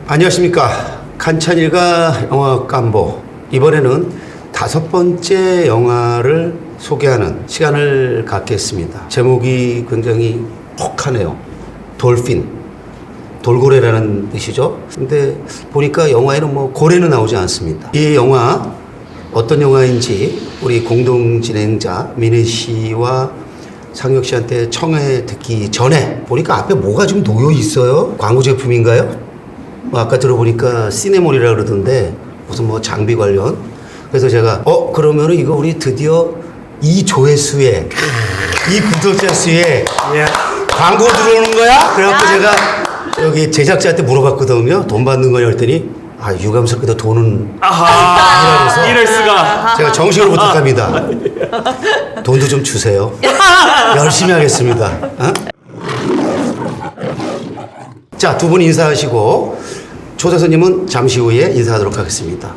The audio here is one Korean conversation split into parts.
안녕하십니까. 칸찬일가 영화 깜보. 이번에는 5번째 영화를 소개하는 시간을 갖겠습니다. 제목이 굉장히 혹하네요. 돌핀. 돌고래라는 뜻이죠. 근데 보니까 영화에는 뭐 고래는 나오지 않습니다. 이 영화 어떤 영화인지 우리 공동 진행자 민혜 씨와 상혁 씨한테 청해 듣기 전에 보니까 앞에 뭐가 좀 놓여 있어요? 광고 제품인가요? 뭐 아까 들어보니까 시네몰이라 그러던데 무슨 뭐 장비 관련. 그래서 제가 그러면은 이거 우리 드디어 이 조회수에 이 구독자 수에 광고 들어오는 거야? 그래갖고 제가 여기 제작자한테 물어봤거든요. 돈 받는 거냐 했더니 유감스럽게도 돈은 아하, 이럴 수가. 제가 정식으로 부탁합니다. 돈도 좀 주세요. 열심히 하겠습니다. 어? 자, 두 분 인사하시고 초대손님은 잠시 후에 인사하도록 하겠습니다.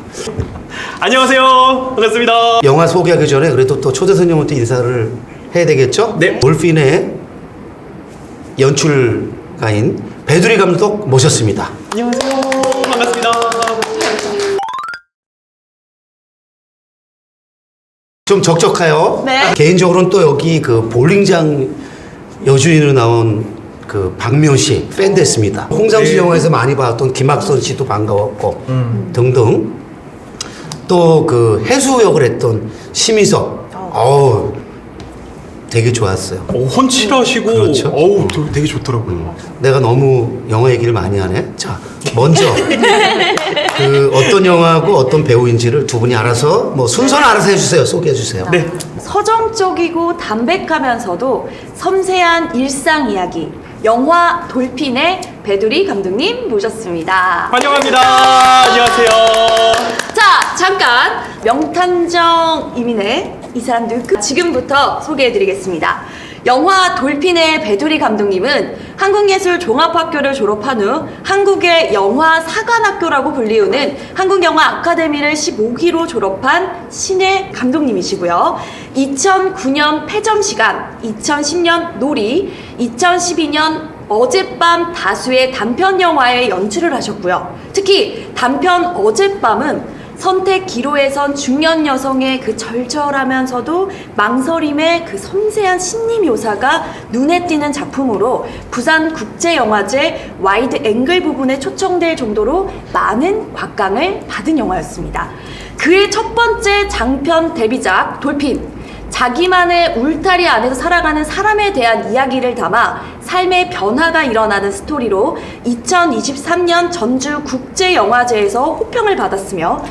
안녕하세요. 반갑습니다. 영화 소개하기 전에 그래도 또 초대손님한테 인사를 해야 되겠죠? 네. 돌핀의 연출가인 배두리 감독 모셨습니다. 안녕하세요. 반갑습니다. 좀 적적해요. 네. 개인적으로는 또 여기 그 볼링장 여주인으로 나온 그 박미연 씨 팬 됐습니다. 홍상수 네. 영화에서 많이 봤던 김학선 씨도 반가웠고 등등. 또 그 해수 역을 했던 심희석. 되게 좋았어요. 훤칠하시고, 그렇죠. 되게 좋더라고요. 내가 너무 영화 얘기를 많이 하네. 자, 먼저 그 어떤 영화고 어떤 배우인지를 두 분이 알아서 뭐 순서는 알아서 해주세요. 소개해 주세요. 네. 서정적이고 담백하면서도 섬세한 일상 이야기 영화 돌핀의 배두리 감독님 모셨습니다. 환영합니다. 안녕하세요. 자, 잠깐 명탐정 이민혜 이 사람 누구? 지금부터 소개해드리겠습니다. 영화 돌핀의 배두리 감독님은 한국예술종합학교를 졸업한 후 한국의 영화사관학교라고 불리우는 한국영화 아카데미를 15기로 졸업한 신예 감독님이시고요. 2009년 패점시간, 2010년 놀이, 2012년 어젯밤 다수의 단편 영화에 연출을 하셨고요. 특히 단편 어젯밤은 선택 기로에선 중년 여성의 그 절절하면서도 망설임의 그 섬세한 심리 묘사가 눈에 띄는 작품으로 부산국제영화제 와이드 앵글 부분에 초청될 정도로 많은 곽강을 받은 영화였습니다. 그의 첫 번째 장편 데뷔작 돌핀. 자기만의 울타리 안에서 살아가는 사람에 대한 이야기를 담아 삶의 변화가 일어나는 스토리로 2023년 전주국제영화제에서 호평을 받았으며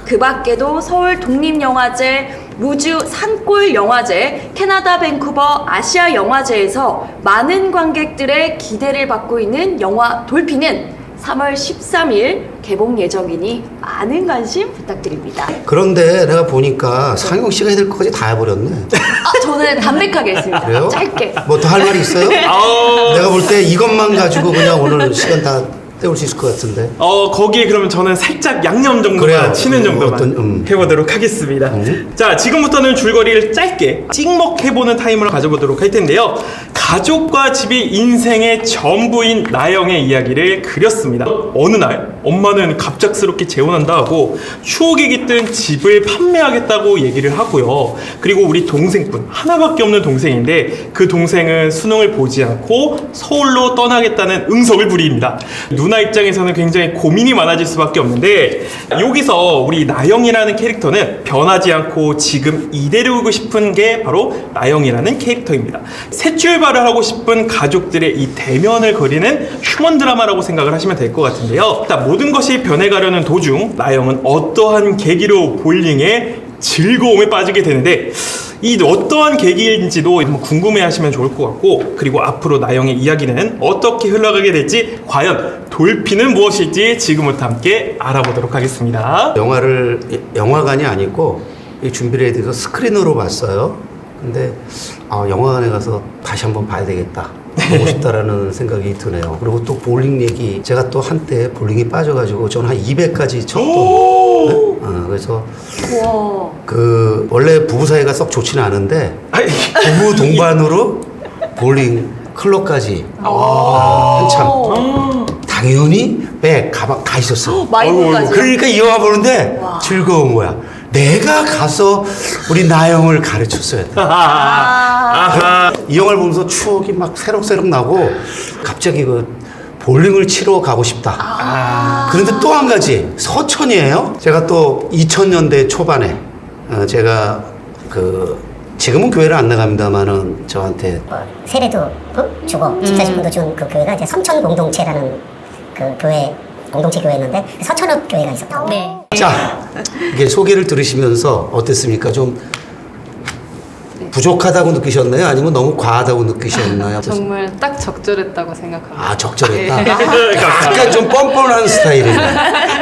그 밖에도 서울 독립영화제, 무주 산골영화제, 캐나다 밴쿠버 아시아영화제에서 많은 관객들의 기대를 받고 있는 영화 돌핀은 3월 13일 개봉 예정이니 많은 관심 부탁드립니다. 그런데 내가 보니까 상혁 씨가 해야 될 것까지 다 해버렸네. 저는 담백하게 했습니다. 그래요? 짧게. 뭐 더 할 말이 있어요? 내가 볼 때 이것만 가지고 그냥 오늘 시간 다 때울 수 있을 것 같은데. 거기에 그러면 저는 살짝 양념 정도만 그래요. 치는 정도만 해보도록 하겠습니다. 자, 지금부터는 줄거리를 짧게 찍먹해보는 타임을 가져보도록 할 텐데요. 가족과 집이 인생의 전부인 나영의 이야기를 그렸습니다. 어느 날 엄마는 갑작스럽게 재혼한다 하고 추억이 깃든 집을 판매하겠다고 얘기를 하고요. 그리고 우리 동생분, 하나밖에 없는 동생인데 그 동생은 수능을 보지 않고 서울로 떠나겠다는 응석을 부립니다. 누나 입장에서는 굉장히 고민이 많아질 수밖에 없는데 여기서 우리 나영이라는 캐릭터는 변하지 않고 지금 이대로 싶은 게 바로 나영이라는 캐릭터입니다. 새 출발을 하고 싶은 가족들의 이 대면을 그리는 휴먼 드라마라고 생각을 하시면 될 것 같은데요. 모든 것이 변해가려는 도중 나영은 어떠한 계기로 볼링에 즐거움에 빠지게 되는데 이 어떠한 계기인지도 한번 궁금해하시면 좋을 것 같고, 그리고 앞으로 나영의 이야기는 어떻게 흘러가게 될지, 과연 돌핀은 무엇일지 지금부터 함께 알아보도록 하겠습니다. 영화를 영화관이 아니고 준비를 해드려서 스크린으로 봤어요. 근데 영화관에 가서 다시 한번 봐야 되겠다. 보고 싶다라는 생각이 드네요. 그리고 또 볼링 얘기, 제가 또 한때 볼링에 빠져가지고 저는 한 200까지 쳤던. 네? 그래서 우와. 그 원래 부부 사이가 썩 좋지는 않은데 부부 동반으로 볼링 클럽까지 한참 당연히 백, 가방 가 있었어. 마이크까지. 그러니까 이 영화 보는데 와. 즐거운 거야. 내가 가서 우리 나영을 가르쳤어야 돼. 아하. 이 영화를 보면서 추억이 막 새록새록 나고 갑자기 그 볼링을 치러 가고 싶다. 그런데 또 한 가지 서천이에요. 제가 또 2000년대 초반에 제가 지금은 교회를 안 나갑니다만은 저한테 세례도 주고 집사식품도 준 그 교회가 이제 서천 공동체라는 그 교회 공동체 교회였는데 서천읍 교회가 있었다고. 네. 자 이게 소개를 들으시면서 어땠습니까? 좀 부족하다고 느끼셨나요? 아니면 너무 과하다고 느끼셨나요? 정말 딱 적절했다고 생각합니다. 아 적절했다. 네. 약간 좀 뻔뻔한 스타일이네.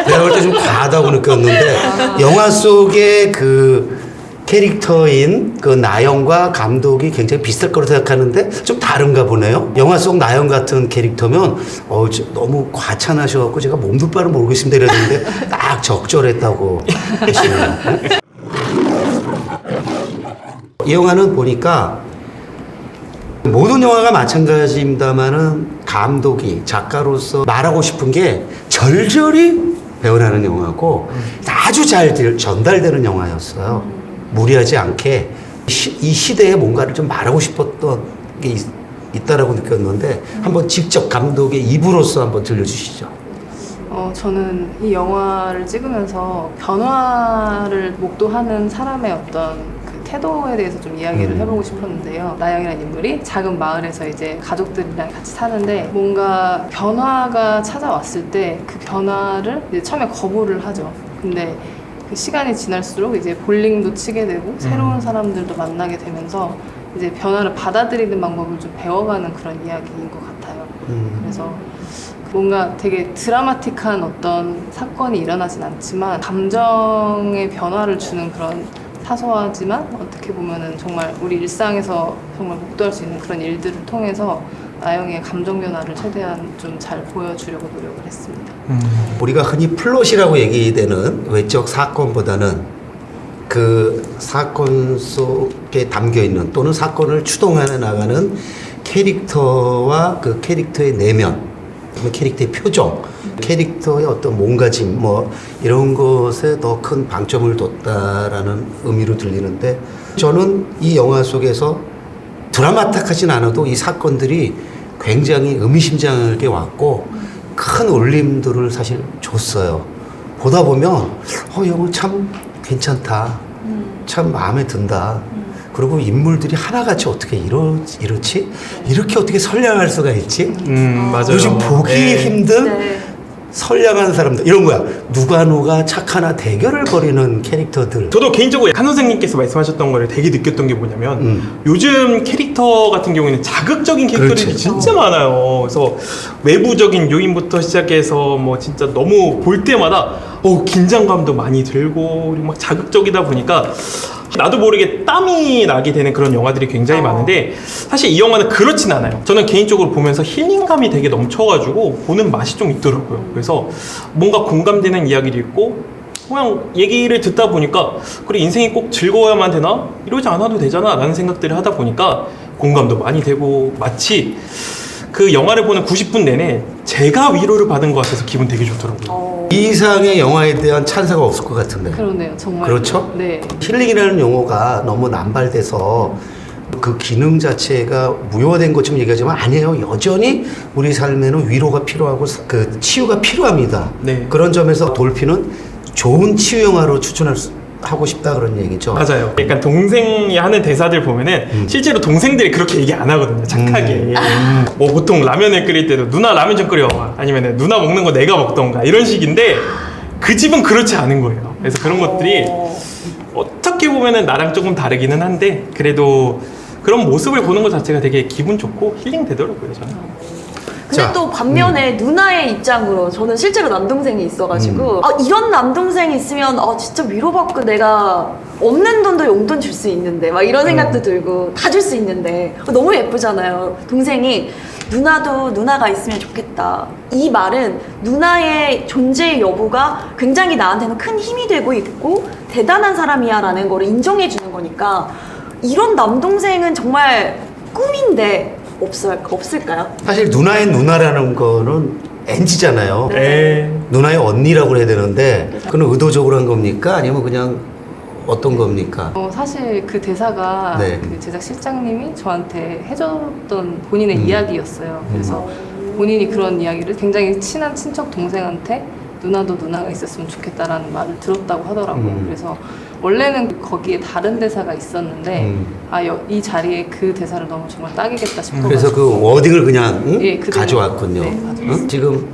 내가 볼 때 좀 과하다고 느꼈는데 영화 속의 그 캐릭터인 그 나영과 감독이 굉장히 비슷할 거로 생각하는데 좀 다른가 보네요. 영화 속 나영 같은 캐릭터면 너무 과찬하셔갖고 제가 몸둘 바를 모르겠습니다 이랬는데 딱 적절했다고 하시네요. 이 영화는 보니까 모든 영화가 마찬가지입니다만은 감독이 작가로서 말하고 싶은 게 절절히 배워나는 영화고 아주 잘 전달되는 영화였어요. 무리하지 않게 이 시대에 뭔가를 좀 말하고 싶었던 게 있다라고 느꼈는데 한번 직접 감독의 입으로서 한번 들려주시죠. 저는 이 영화를 찍으면서 변화를 목도하는 사람의 어떤 그 태도에 대해서 좀 이야기를 해보고 싶었는데요. 나영이라는 인물이 작은 마을에서 이제 가족들이랑 같이 사는데 뭔가 변화가 찾아왔을 때 그 변화를 이제 처음에 거부를 하죠. 근데 그 시간이 지날수록 이제 볼링도 치게 되고 새로운 사람들도 만나게 되면서 이제 변화를 받아들이는 방법을 좀 배워가는 그런 이야기인 것 같아요. 그래서 뭔가 되게 드라마틱한 어떤 사건이 일어나진 않지만 감정의 변화를 주는 그런 사소하지만 어떻게 보면은 정말 우리 일상에서 정말 목도할 수 있는 그런 일들을 통해서 나영의 감정 변화를 최대한 좀 잘 보여주려고 노력을 했습니다. 우리가 흔히 플롯이라고 얘기되는 외적 사건보다는 그 사건 속에 담겨 있는 또는 사건을 추동해 나가는 캐릭터와 그 캐릭터의 내면, 캐릭터의 표정, 캐릭터의 어떤 몸가짐 뭐 이런 것에 더 큰 방점을 뒀다라는 의미로 들리는데 저는 이 영화 속에서 드라마틱하진 않아도 이 사건들이 굉장히 의미심장하게 왔고 큰 울림들을 사실 줬어요. 보다 보면 영화 참 괜찮다. 참 마음에 든다. 그리고 인물들이 하나같이 어떻게 이렇지? 이렇게 어떻게 선량할 수가 있지? 맞아요. 요즘 보기 네. 힘든 네. 선량한 사람들 이런 거야. 누가 착하나 대결을 벌이는 캐릭터들. 저도 개인적으로 한 선생님께서 말씀하셨던 거를 되게 느꼈던 게 뭐냐면 요즘 캐릭터 같은 경우에는 자극적인 캐릭터들이 그렇지. 진짜 많아요. 그래서 외부적인 요인부터 시작해서 뭐 진짜 너무 볼 때마다 긴장감도 많이 들고 그리고 막 자극적이다 보니까 나도 모르게 땀이 나게 되는 그런 영화들이 굉장히 많은데 사실 이 영화는 그렇진 않아요. 저는 개인적으로 보면서 힐링감이 되게 넘쳐가지고 보는 맛이 좀 있더라고요. 그래서 뭔가 공감되는 이야기도 있고 그냥 얘기를 듣다 보니까 그래 인생이 꼭 즐거워야만 되나? 이러지 않아도 되잖아 라는 생각들을 하다 보니까 공감도 많이 되고 마치 그 영화를 보는 90분 내내 제가 위로를 받은 것 같아서 기분 되게 좋더라고요. 이 이상의 영화에 대한 찬사가 없을 것 같은데. 그러네요, 정말. 그렇죠? 네. 힐링이라는 용어가 너무 남발돼서 그 기능 자체가 무효화된 것처럼 얘기하지만 아니에요. 여전히 우리 삶에는 위로가 필요하고 그 치유가 필요합니다. 네. 그런 점에서 돌핀은 좋은 치유 영화로 하고 싶다 그런 얘기죠. 맞아요. 약간 동생이 하는 대사들 보면은 실제로 동생들이 그렇게 얘기 안 하거든요. 착하게. 뭐 보통 라면을 끓일 때도 누나 라면 좀 끓여. 아니면 누나 먹는 거 내가 먹던가 이런 식인데 그 집은 그렇지 않은 거예요. 그래서 그런 것들이 어떻게 보면은 나랑 조금 다르기는 한데 그래도 그런 모습을 보는 것 자체가 되게 기분 좋고 힐링 되더라고요. 저는. 근데 자, 또 반면에 누나의 입장으로 저는 실제로 남동생이 있어가지고 이런 남동생이 있으면 진짜 위로받고 내가 없는 돈도 용돈 줄 수 있는데 막 이런 생각도 들고 다 줄 수 있는데 너무 예쁘잖아요. 동생이 누나도 누나가 있으면 좋겠다. 이 말은 누나의 존재의 여부가 굉장히 나한테는 큰 힘이 되고 있고 대단한 사람이야 라는 거를 인정해 주는 거니까 이런 남동생은 정말 꿈인데 없을까요? 사실 누나의 누나라는 거는 NG잖아요. 네. 누나의 언니라고 해야 되는데 그건 의도적으로 한 겁니까? 아니면 그냥 어떤 겁니까? 사실 그 대사가 네. 그 제작 실장님이 저한테 해줬던 본인의 이야기였어요. 그래서 본인이 그런 이야기를 굉장히 친한 친척 동생한테 누나도 누나가 있었으면 좋겠다라는 말을 들었다고 하더라고요. 그래서 원래는 거기에 다른 대사가 있었는데 이 자리에 그 대사를 넣으면 정말 딱이겠다 싶어가지고 그래서 그 워딩을 그냥 응? 예, 그대로. 가져왔군요. 네, 가져왔어요. 응? 지금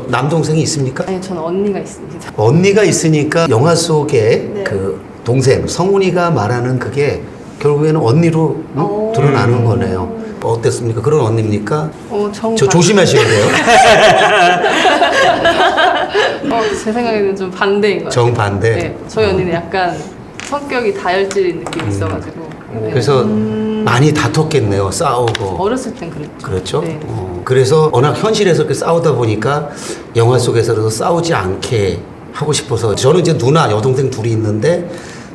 남동생이 있습니까? 아니 저는 언니가 있습니다. 언니가 있으니까 영화 속에 네. 그 동생 성훈이가 말하는 그게 결국에는 언니로 응? 드러나는 거네요. 어땠습니까? 그런 언니입니까? 저 조심하셔야 돼요. 제 생각에는 좀 반대인 것 같아요. 정반대. 네, 저희 언니는 약간 성격이 다혈질인 느낌이 있어가지고. 네. 그래서 많이 다퉜겠네요. 싸우고. 어렸을 땐 그랬죠. 그렇죠. 네. 그래서 워낙 현실에서 이렇게 싸우다 보니까 영화 속에서도 싸우지 않게 하고 싶어서 저는 이제 누나 여동생 둘이 있는데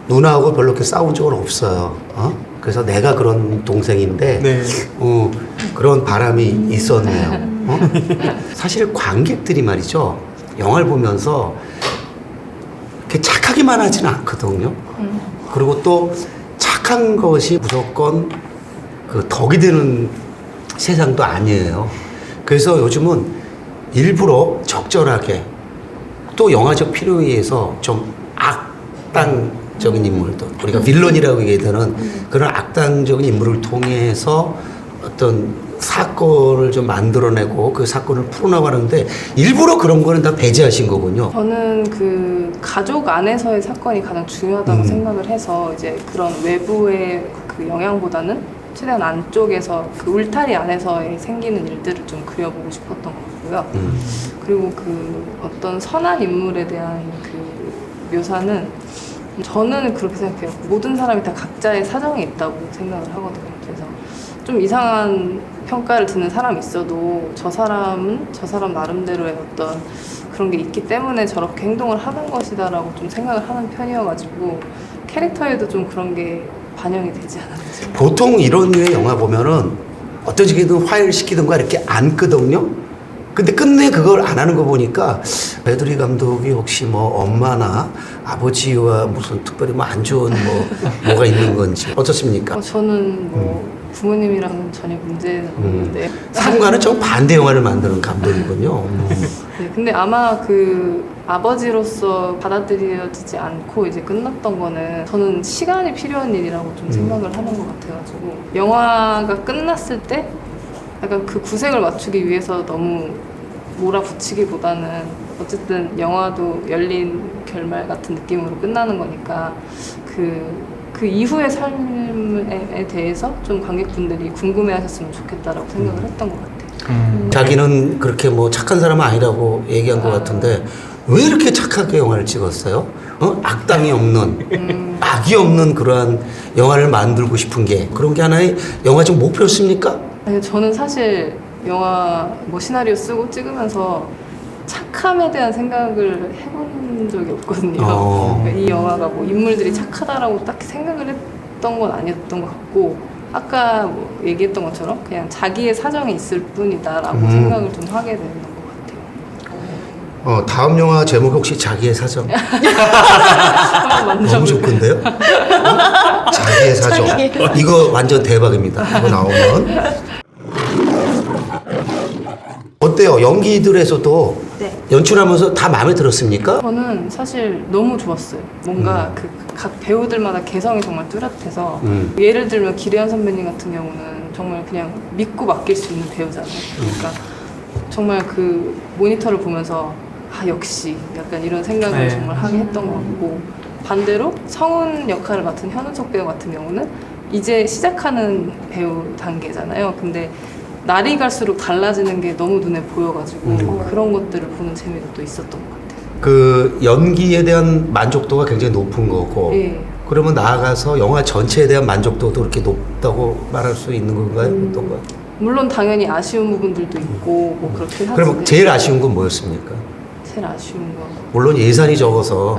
누나하고 별로 이렇게 싸운 적은 없어요. 그래서 내가 그런 동생인데 네. 그런 바람이 있었네요. 사실 관객들이 말이죠. 영화를 보면서 이렇게 착하기만 하지는 않거든요. 그리고 또 착한 것이 무조건 그 덕이 되는 세상도 아니에요. 그래서 요즘은 일부러 적절하게 또 영화적 필요에 의해서 좀 악당적인 인물도 우리가 빌런이라고 얘기하는 그런 악당적인 인물을 통해서 어떤 사건을 좀 만들어내고 그 사건을 풀어나가는데 일부러 그런 거는 다 배제하신 거군요. 저는 그 가족 안에서의 사건이 가장 중요하다고 생각을 해서 이제 그런 외부의 그 영향보다는 최대한 안쪽에서 그 울타리 안에서 생기는 일들을 좀 그려보고 싶었던 것 같고요. 그리고 그 어떤 선한 인물에 대한 그 묘사는 저는 그렇게 생각해요. 모든 사람이 다 각자의 사정이 있다고 생각을 하거든요. 그래서 좀 이상한 평가를 듣는 사람이 있어도 저 사람은 저 사람 나름대로의 어떤 그런 게 있기 때문에 저렇게 행동을 하는 것이다라고 좀 생각을 하는 편이어가지고 캐릭터에도 좀 그런 게 반영이 되지 않았는지. 보통 이런 류의 영화 보면은 어떤 식이든 화해시키든가 이렇게 안거든요. 근데 끝내 그걸 안 하는 거 보니까 배두리 감독이 혹시 뭐 엄마나 아버지와 무슨 특별히 뭐 안 좋은 뭐가 있는 건지 어떻습니까? 저는 뭐 부모님이랑은 전혀 문제는 없는데. 상과는 좀 반대 영화를 만드는 감독이군요. 네, 근데 아마 그 아버지로서 받아들여지지 않고 이제 끝났던 거는 저는 시간이 필요한 일이라고 좀 생각을 하는 것 같아가지고 영화가 끝났을 때 약간 그 구색을 맞추기 위해서 너무 몰아붙이기보다는 어쨌든 영화도 열린 결말 같은 느낌으로 끝나는 거니까 그 이후의 삶에 대해서 좀 관객분들이 궁금해하셨으면 좋겠다라고 생각을 했던 것 같아요. 자기는 그렇게 뭐 착한 사람은 아니라고 얘기한 것 같은데 왜 이렇게 착하게 영화를 찍었어요? 악당이 없는 악이 없는 그러한 영화를 만들고 싶은 게 그런 게 하나의 영화적 목표였습니까? 아니, 저는 사실 영화 뭐 시나리오 쓰고 찍으면서 착함에 대한 생각을 해본 적이 없거든요. 그러니까 이 영화가 뭐 인물들이 착하다라고 딱히 생각을 했던 건 아니었던 것 같고 아까 뭐 얘기했던 것처럼 그냥 자기의 사정이 있을 뿐이다라고 생각을 좀 하게 되는 것 같아요. 다음 영화 제목 혹시 자기의 사정? 한번 너무 좋은데요? 자기의 사정. 이거 완전 대박입니다. 이거 나오면. 어때요? 연기들에서도 네. 연출하면서 다 마음에 들었습니까? 저는 사실 너무 좋았어요. 뭔가 그 각 배우들마다 개성이 정말 뚜렷해서 예를 들면 기래현 선배님 같은 경우는 정말 그냥 믿고 맡길 수 있는 배우잖아요. 그러니까 정말 그 모니터를 보면서 역시 약간 이런 생각을 네. 정말 하게 했던 것 같고 반대로 성훈 역할을 맡은 현우석 배우 같은 경우는 이제 시작하는 배우 단계잖아요. 근데 날이 갈수록 달라지는 게 너무 눈에 보여가지고 그런 것들을 보는 재미도 또 있었던 것 같아요. 그 연기에 대한 만족도가 굉장히 높은 거고 예. 그러면 나아가서 영화 전체에 대한 만족도도 그렇게 높다고 말할 수 있는 건가요? 어떤가요? 물론 당연히 아쉬운 부분들도 있고 뭐 그렇긴 하지만 그럼 제일 아쉬운 건 뭐였습니까? 제일 아쉬운 건 물론 예산이 적어서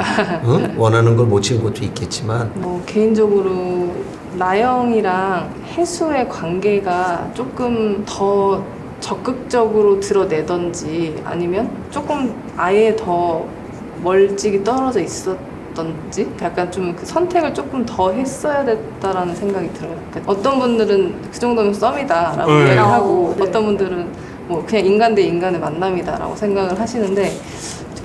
원하는 걸 못 찍은 것도 있겠지만 뭐 개인적으로 나영이랑 혜수의 관계가 조금 더 적극적으로 드러내던지 아니면 조금 아예 더 멀찍이 떨어져 있었던지 약간 좀 그 선택을 조금 더 했어야 됐다라는 생각이 들어요. 그러니까 어떤 분들은 그 정도면 썸이다라고 네. 이야기를 하고 네. 어떤 분들은 뭐 그냥 인간 대 인간의 만남이다라고 생각을 하시는데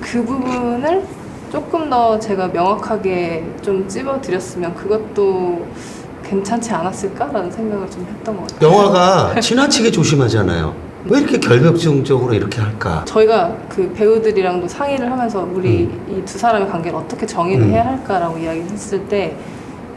그 부분을 조금 더 제가 명확하게 좀 찝어드렸으면 그것도 괜찮지 않았을까라는 생각을 좀 했던 것 같아요. 영화가 지나치게 조심하잖아요. 왜 이렇게 결벽증적으로 이렇게 할까? 저희가 그 배우들이랑도 상의를 하면서 우리 이 두 사람의 관계를 어떻게 정의를 해야 할까라고 이야기를 했을 때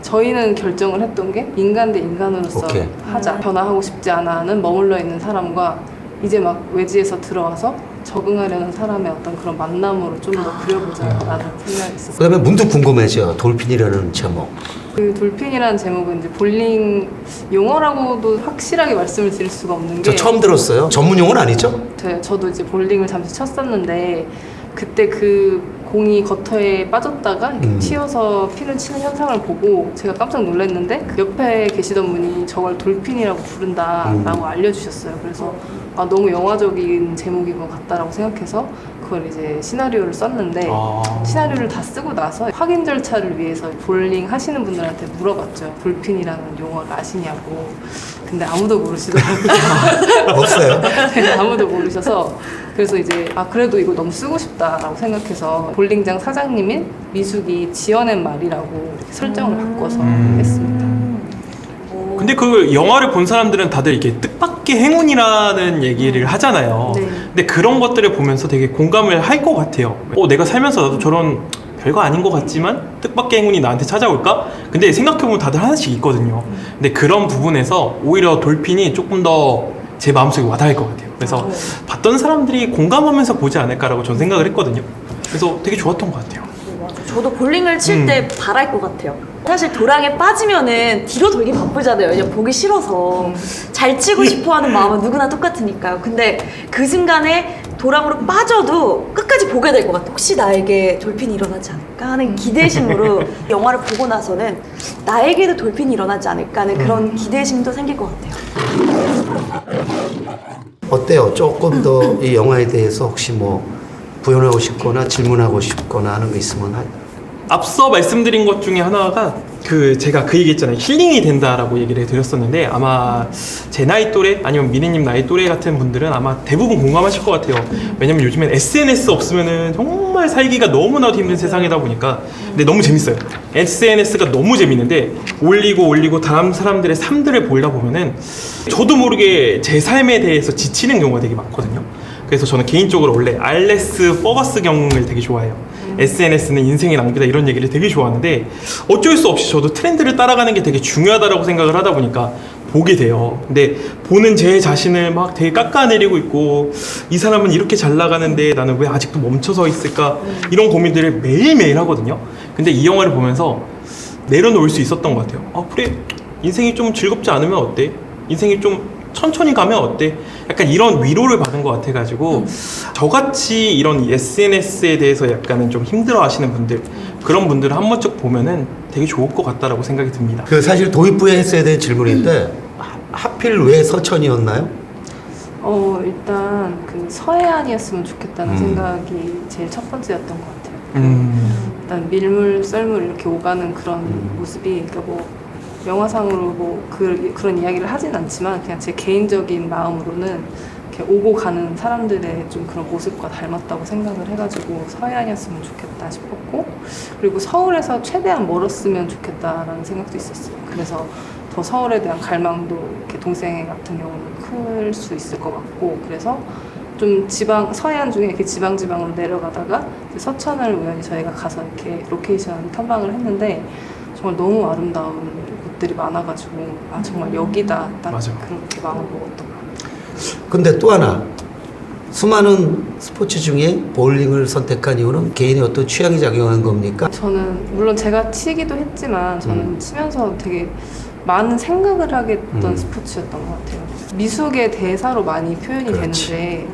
저희는 결정을 했던 게 인간 대 인간으로서 오케이. 하자. 변화하고 싶지 않아하는 머물러 있는 사람과 이제 막 외지에서 들어와서 적응하려는 사람의 어떤 그런 만남으로 좀 더 그려보자라는 생각이 있었어요. 그다음에 문득 궁금해져. 돌핀이라는 제목. 그 돌핀이라는 제목은 이제 볼링 용어라고도 확실하게 말씀을 드릴 수가 없는 게 저 처음 들었어요. 전문 용어는 아니죠? 저도 이제 볼링을 잠시 쳤었는데 그때 그 공이 거터에 빠졌다가 이렇게 튀어서 핀을 치는 현상을 보고 제가 깜짝 놀랐는데 그 옆에 계시던 분이 저걸 돌핀이라고 부른다라고 알려주셨어요. 그래서 아, 너무 영화적인 제목인 것 같다라고 생각해서 그걸 이제 시나리오를 썼는데 시나리오를 다 쓰고 나서 확인 절차를 위해서 볼링 하시는 분들한테 물어봤죠. 돌핀이라는 용어를 아시냐고. 근데 아무도 모르시더라고요. 없어요. 네, 아무도 모르셔서 그래서 이제 아 그래도 이거 너무 쓰고 싶다라고 생각해서 볼링장 사장님인 미숙이 지어낸 말이라고 이렇게 설정을 바꿔서 했습니다. 근데 그 영화를 본 사람들은 다들 이게 뜻밖의 행운이라는 얘기를 하잖아요. 네. 근데 그런 것들을 보면서 되게 공감을 할 것 같아요. 내가 살면서 나도 저런 별거 아닌 것 같지만 뜻밖의 행운이 나한테 찾아올까? 근데 생각해보면 다들 하나씩 있거든요. 근데 그런 부분에서 오히려 돌핀이 조금 더 제 마음속에 와닿을 것 같아요. 그래서 봤던 사람들이 공감하면서 보지 않을까라고 저는 생각을 했거든요. 그래서 되게 좋았던 것 같아요. 저도 볼링을 칠 때 바랄 것 같아요. 사실 도랑에 빠지면은 뒤로 돌기 바쁘잖아요. 왜냐면 보기 싫어서. 잘 치고 싶어 하는 마음은 누구나 똑같으니까요. 근데 그 순간에 도랑으로 빠져도 끝까지 보게 될 것 같아요. 혹시 나에게 돌핀이 일어나지 않을까 하는 기대심으로 영화를 보고 나서는 나에게도 돌핀이 일어나지 않을까 하는 그런 기대심도 생길 것 같아요. 어때요? 조금 더 이 영화에 대해서 혹시 뭐 부연하고 싶거나 질문하고 싶거나 하는 거 있으면 앞서 말씀드린 것 중에 하나가 제가 그 얘기 했잖아요. 힐링이 된다라고 얘기를 해드렸었는데 아마 제 나이 또래 아니면 미래님 나이 또래 같은 분들은 아마 대부분 공감하실 것 같아요. 왜냐면 요즘엔 SNS 없으면은 정말 살기가 너무나도 힘든 세상이다 보니까 근데 너무 재밌어요. SNS가 너무 재밌는데 올리고 다른 사람들의 삶들을 보다 보면은 저도 모르게 제 삶에 대해서 지치는 경우가 되게 많거든요. 그래서 저는 개인적으로 원래 알레스 퍼거스 경을 되게 좋아해요. SNS는 인생의 낭비다 이런 얘기를 되게 좋아하는데 어쩔 수 없이 저도 트렌드를 따라가는 게 되게 중요하다고 생각을 하다 보니까 보게 돼요. 근데 보는 제 자신을 막 되게 깎아내리고 있고 이 사람은 이렇게 잘 나가는데 나는 왜 아직도 멈춰서 있을까 이런 고민들을 매일매일 하거든요. 근데 이 영화를 보면서 내려놓을 수 있었던 것 같아요. 아 그래 인생이 좀 즐겁지 않으면 어때? 인생이 좀 천천히 가면 어때? 약간 이런 위로를 받은 것 같아가지고 저같이 이런 SNS에 대해서 약간은 좀 힘들어 하시는 분들 그런 분들을 한 번쯤 보면은 되게 좋을 것 같다라고 생각이 듭니다. 그 사실 도입부에 했어야 될 질문인데 하필 왜 서천이었나요? 일단 그 서해안이었으면 좋겠다는 생각이 제일 첫 번째였던 것 같아요. 일단 밀물, 썰물 이렇게 오가는 그런 모습이 그러니까 뭐 영화상으로 뭐 그런 이야기를 하진 않지만 그냥 제 개인적인 마음으로는 이렇게 오고 가는 사람들의 좀 그런 모습과 닮았다고 생각을 해가지고 서해안이었으면 좋겠다 싶었고 그리고 서울에서 최대한 멀었으면 좋겠다라는 생각도 있었어요. 그래서 더 서울에 대한 갈망도 이렇게 동생 같은 경우는 클 수 있을 것 같고 그래서 좀 서해안 중에 이렇게 지방으로 내려가다가 이제 서천을 우연히 저희가 가서 이렇게 로케이션 탐방을 했는데 정말 너무 아름다운 곳들이 많아가지고 아 정말 여기다 딱 맞아. 그렇게 마음을 먹었던 것 같아요. 근데 또 하나 수많은 스포츠 중에 볼링을 선택한 이유는 개인의 어떤 취향이 작용한 겁니까? 저는 물론 제가 치기도 했지만 저는 치면서 되게 많은 생각을 하게 했던 스포츠였던 것 같아요. 미숙의 대사로 많이 표현이 그렇지. 되는데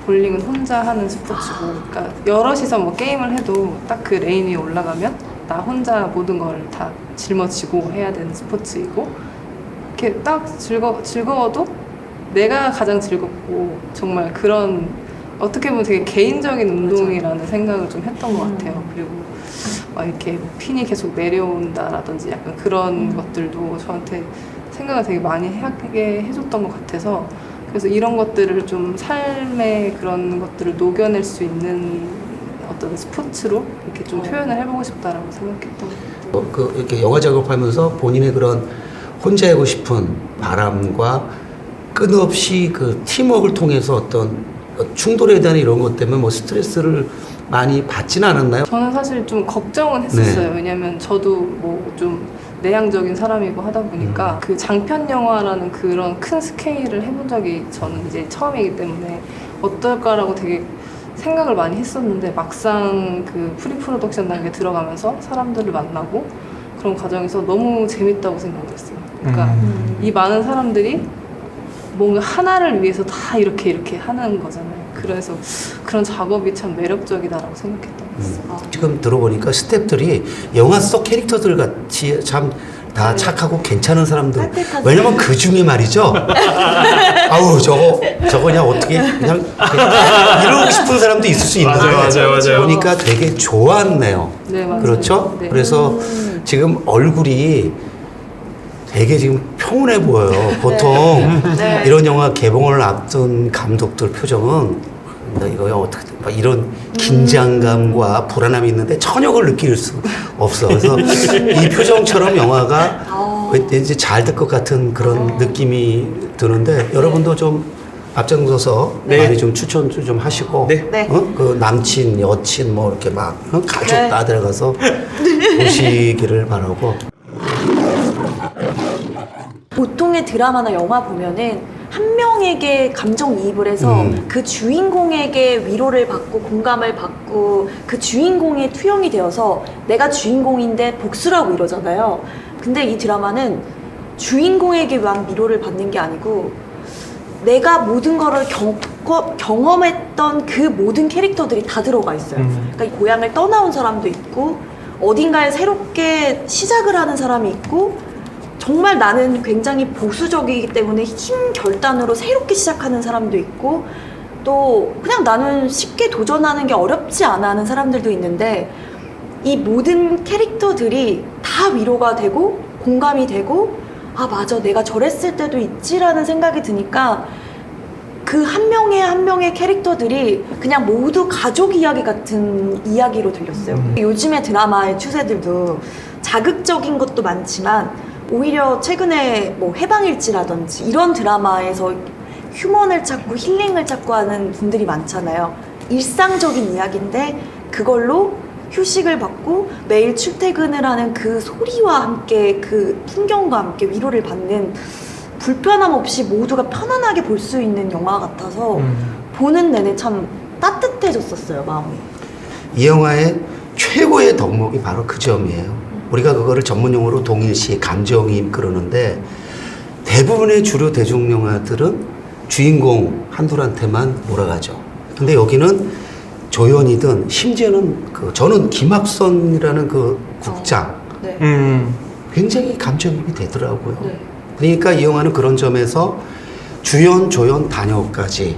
볼링은 혼자 하는 스포츠고 그러니까 여럿이서 뭐 게임을 해도 딱 그 레인 위에 올라가면 나 혼자 모든 걸 다 짊어지고 해야 되는 스포츠이고 이렇게 딱 즐거워도 내가 가장 즐겁고 정말 그런 어떻게 보면 되게 개인적인 운동이라는 생각을 좀 했던 것 같아요. 그리고 막 이렇게 뭐 핀이 계속 내려온다라든지 약간 그런 것들도 저한테 생각을 되게 많이 하게 해줬던 것 같아서 그래서 이런 것들을 좀 삶의 그런 것들을 녹여낼 수 있는 어떤 스포츠로 이렇게 좀 표현을 해보고 싶다라고 생각했던 것 같아요. 이렇게 영화 작업하면서 본인의 그런 혼자 하고 싶은 바람과 끊임없이 그 팀워크를 통해서 어떤 충돌에 대한 이런 것 때문에 뭐 스트레스를 많이 받지는 않았나요? 저는 사실 좀 걱정은 했었어요. 왜냐면 저도 뭐 좀 내향적인 사람이고 하다 보니까 그 장편 영화라는 그런 큰 스케일을 해본 적이 저는 이제 처음이기 때문에 어떨까라고 되게 생각을 많이 했었는데 막상 그 프리프로덕션 단계 들어가면서 사람들을 만나고 그런 과정에서 너무 재밌다고 생각을 했어요. 그러니까 이 많은 사람들이 뭔가 하나를 위해서 다 이렇게 하는 거잖아요. 그래서 그런 작업이 참 매력적이다라고 생각했던 것 같아요. 지금 들어보니까 스태프들이 영화 속 캐릭터들 같이 참 다 착하고 괜찮은 사람들. 따뜻한 왜냐면 그 중에 말이죠. 아우 저거 그냥 어떻게 그냥 이러고 싶은 사람도 있을 수 있는데 맞아요. 보니까 되게 좋았네요. 네, 맞아요. 그렇죠? 네. 그래서 지금 얼굴이 되게 지금 평온해 보여요. 보통 네. 이런 영화 개봉을 앞둔 감독들 표정은 이거 어떻게 막 이런 긴장감과 불안함이 있는데 전혀 그걸 느낄 수 없어. 그래서 이 표정처럼 영화가 왠지 잘 될 것 같은 그런 느낌이 드는데 여러분도 좀 앞장서서 네. 많이 좀 추천 좀 하시고 네. 네. 그 남친, 여친 뭐 이렇게 막 가족 네. 다 들어가서 보시기를 바라고. 보통의 드라마나 영화 보면은 한 명에게 감정이입을 해서 그 주인공에게 위로를 받고 공감을 받고 그 주인공의 투영이 되어서 내가 주인공인데 복수를 하고 이러잖아요. 근데 이 드라마는 주인공에게만 위로를 받는 게 아니고 내가 모든 거를 경험했던 그 모든 캐릭터들이 다 들어가 있어요. 그러니까 이 고향을 떠나온 사람도 있고 어딘가에 새롭게 시작을 하는 사람이 있고 정말 나는 굉장히 보수적이기 때문에 힘 결단으로 새롭게 시작하는 사람도 있고 또 그냥 나는 쉽게 도전하는 게 어렵지 않아 하는 사람들도 있는데 이 모든 캐릭터들이 다 위로가 되고 공감이 되고 아 맞아 내가 저랬을 때도 있지라는 생각이 드니까 그 한 명의 캐릭터들이 그냥 모두 가족 이야기 같은 이야기로 들렸어요. 요즘의 드라마의 추세들도 자극적인 것도 많지만 오히려 최근에 뭐 해방일지라든지 이런 드라마에서 휴먼을 찾고 힐링을 찾고 하는 분들이 많잖아요. 일상적인 이야기인데 그걸로 휴식을 받고 매일 출퇴근을 하는 그 소리와 함께 그 풍경과 함께 위로를 받는 불편함 없이 모두가 편안하게 볼 수 있는 영화 같아서 보는 내내 참 따뜻해졌었어요, 마음이. 이 영화의 최고의 덕목이 바로 그 점이에요. 우리가 그거를 전문용어로 동일시, 감정이입 그러는데 대부분의 주류 대중영화들은 주인공 한둘한테만 몰아가죠. 근데 여기는 조연이든 심지어는 저는 김학선이라는 그 국장 네. 굉장히 감정이입이 되더라고요. 네. 그러니까 이 영화는 그런 점에서 주연, 조연, 단역까지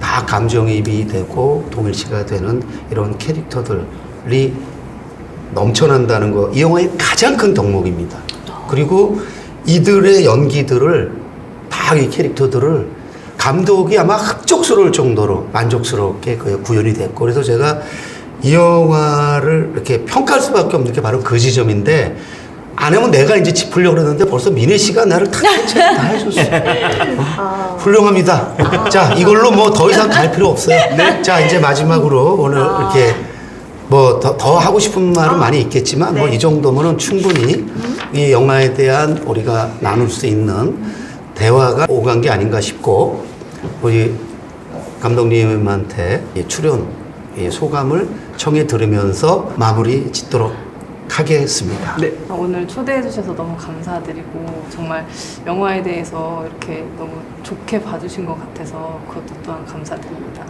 다 감정이입이 되고 동일시가 되는 이런 캐릭터들이 넘쳐난다는 거, 이 영화의 가장 큰 덕목입니다. 그리고 이들의 연기들을 다 이 캐릭터들을 감독이 아마 흡족스러울 정도로 만족스럽게 구현이 됐고 그래서 제가 이 영화를 이렇게 평가할 수밖에 없는 게 바로 그 지점인데 안 하면 내가 이제 짚으려고 그러는데 벌써 민혜 씨가 나를 다 해줬어. 훌륭합니다. 자, 이걸로 뭐 더 이상 갈 필요 없어요. 자, 이제 마지막으로 오늘 이렇게 뭐 더 하고 싶은 말은 많이 있겠지만 뭐 이 정도면은 충분히 이 영화에 대한 우리가 나눌 수 있는 대화가 오간 게 아닌가 싶고 우리 감독님한테 이 출연 소감을 청해 들으면서 마무리 짓도록 하겠습니다. 네. 오늘 초대해 주셔서 너무 감사드리고 정말 영화에 대해서 이렇게 너무 좋게 봐주신 것 같아서 그것도 또한 감사드립니다.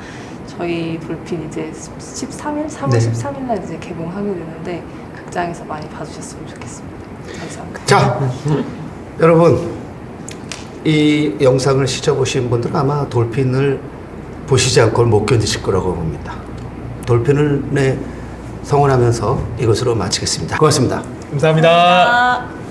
저희 돌핀 이제 13일, 3월 네. 13일 날 이제 개봉하게 되는데 극장에서 많이 봐주셨으면 좋겠습니다. 감사합니다. 자, 여러분 이 영상을 시청보신 분들은 아마 돌핀을 보시지 않고는 못 견디실 거라고 봅니다. 돌핀을 성원하면서 이것으로 마치겠습니다. 고맙습니다. 감사합니다. 아.